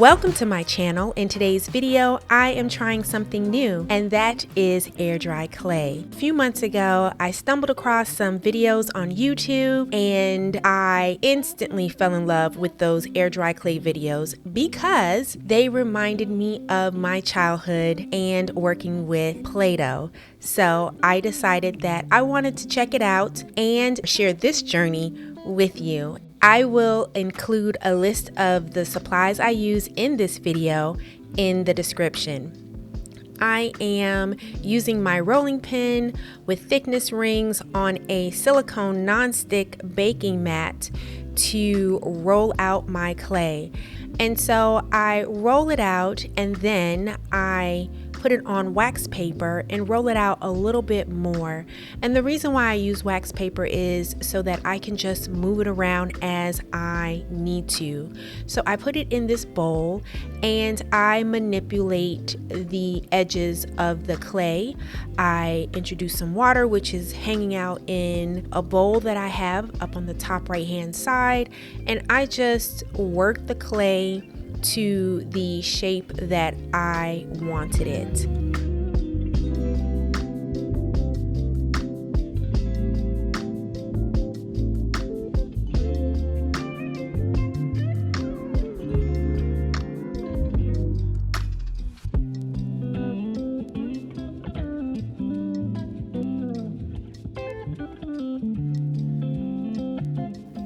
Welcome to my channel. In today's video, I am trying something new, and that is air dry clay. A few months ago, I stumbled across some videos on YouTube, and I instantly fell in love with those air dry clay videos because they reminded me of my childhood and working with Play-Doh. So I decided that I wanted to check it out and share this journey with you. I will include a list of the supplies I use in this video in the description. I am using my rolling pin with thickness rings on a silicone nonstick baking mat to roll out my clay. And so I roll it out and then I put it on wax paper and roll it out a little bit more. And the reason why I use wax paper is so that I can just move it around as I need to. So I put it in this bowl and I manipulate the edges of the clay. I introduce some water, which is hanging out in a bowl that I have up on the top right hand side, and I just work the clay to the shape that I wanted it.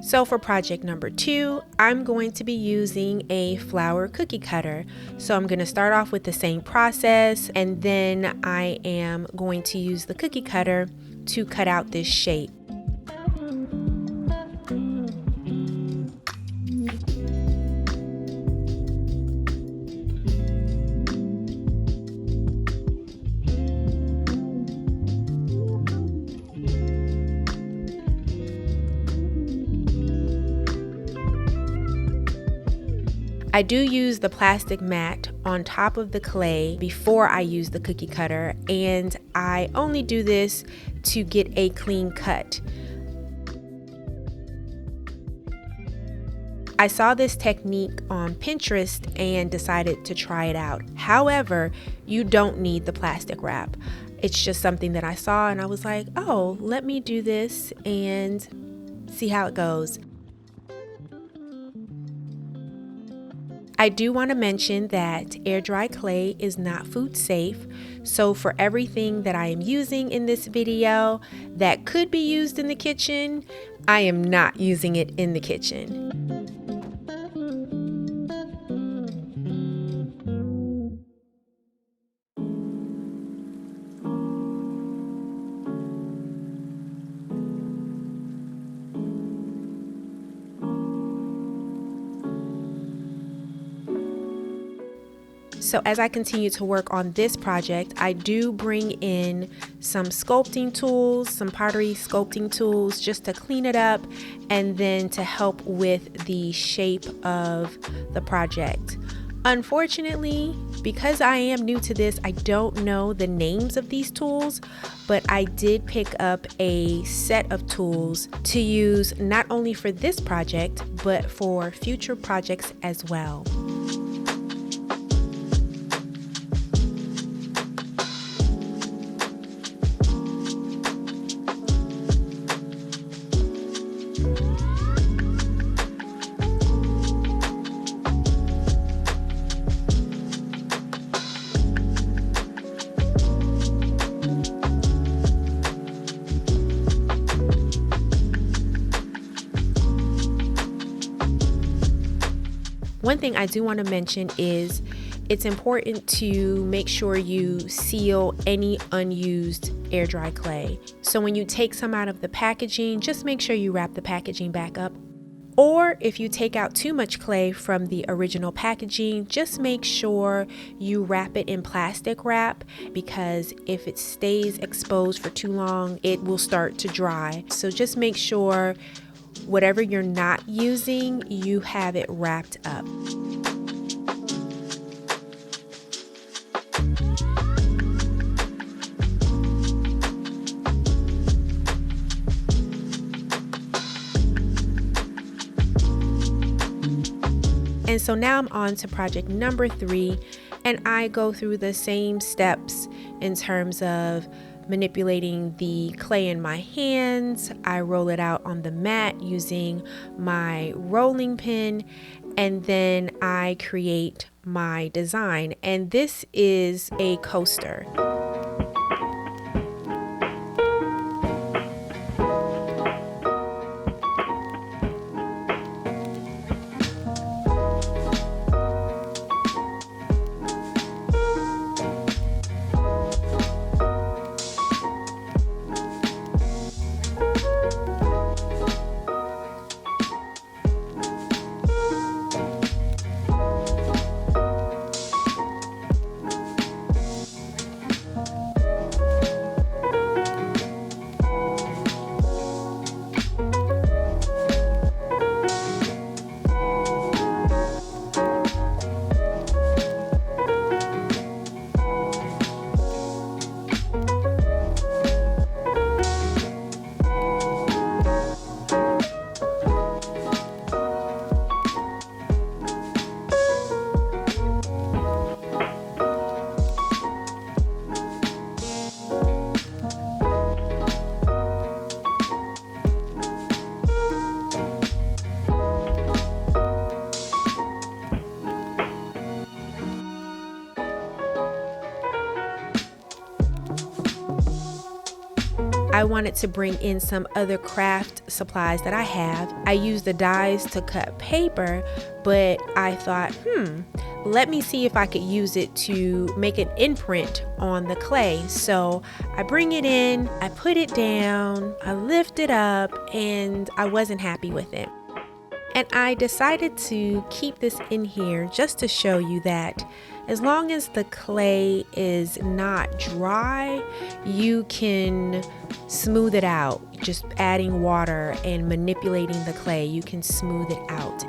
So for project number 2, I'm going to be using a flower cookie cutter. So I'm going to start off with the same process, and then I am going to use the cookie cutter to cut out this shape. I do use the plastic mat on top of the clay before I use the cookie cutter, and I only do this to get a clean cut. I saw this technique on Pinterest and decided to try it out. However, you don't need the plastic wrap. It's just something that I saw and I was like, oh, let me do this and see how it goes. I do want to mention that air dry clay is not food safe. So for everything that I am using in this video that could be used in the kitchen, I am not using it in the kitchen. So as I continue to work on this project, I do bring in some sculpting tools, some pottery sculpting tools, just to clean it up and then to help with the shape of the project. Unfortunately, because I am new to this, I don't know the names of these tools, but I did pick up a set of tools to use not only for this project, but for future projects as well. One thing I do want to mention is it's important to make sure you seal any unused air dry clay. So when you take some out of the packaging, just make sure you wrap the packaging back up. Or if you take out too much clay from the original packaging, just make sure you wrap it in plastic wrap, because if it stays exposed for too long, it will start to dry. So just make sure whatever you're not using, you have it wrapped up. And so now I'm on to project number 3, and I go through the same steps in terms of manipulating the clay in my hands. I roll it out on the mat using my rolling pin, and then I create my design. And this is a coaster. I wanted to bring in some other craft supplies that I have. I used the dies to cut paper, but I thought, let me see if I could use it to make an imprint on the clay. So I bring it in, I put it down, I lift it up, and I wasn't happy with it. And I decided to keep this in here just to show you that as long as the clay is not dry, you can smooth it out. Just adding water and manipulating the clay, you can smooth it out.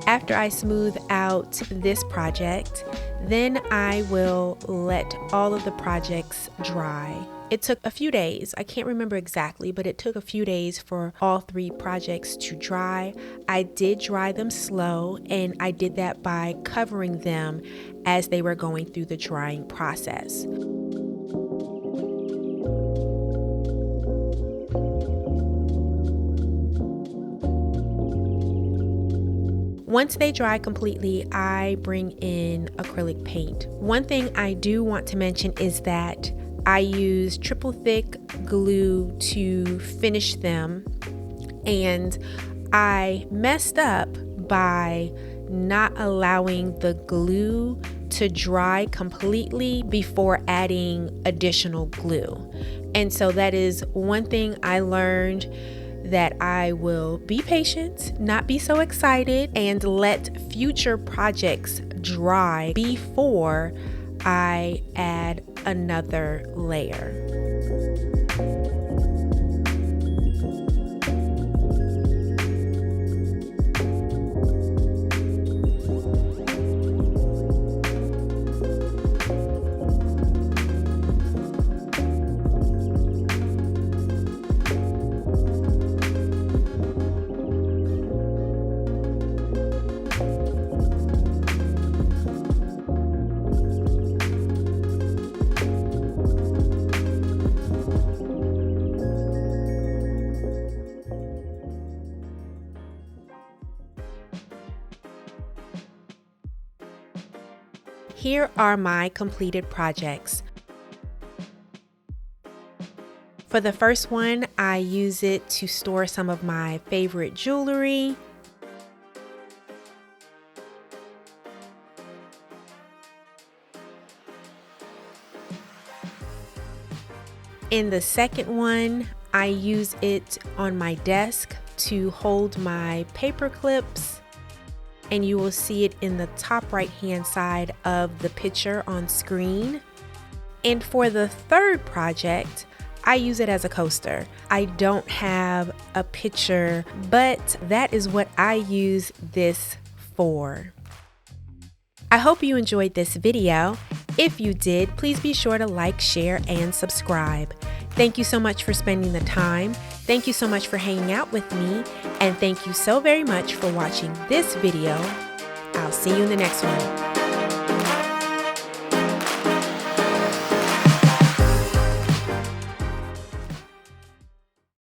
After I smooth out this project, then I will let all of the projects dry. It took a few days. I can't remember exactly, but it took a few days for all 3 projects to dry. I did dry them slow, and I did that by covering them as they were going through the drying process. Once they dry completely, I bring in acrylic paint. One thing I do want to mention is that I use triple thick glue to finish them, and I messed up by not allowing the glue to dry completely before adding additional glue. And so that is one thing I learned, that I will be patient, not be so excited, and let future projects dry before I add another layer. Here are my completed projects. For the first one, I use it to store some of my favorite jewelry. In the second one, I use it on my desk to hold my paper clips, and you will see it in the top right hand side of the picture on screen. And for the third project, I use it as a coaster. I don't have a picture, but that is what I use this for. I hope you enjoyed this video. If you did, please be sure to like, share, and subscribe. Thank you so much for spending the time. Thank you so much for hanging out with me, and thank you so very much for watching this video. I'll see you in the next one.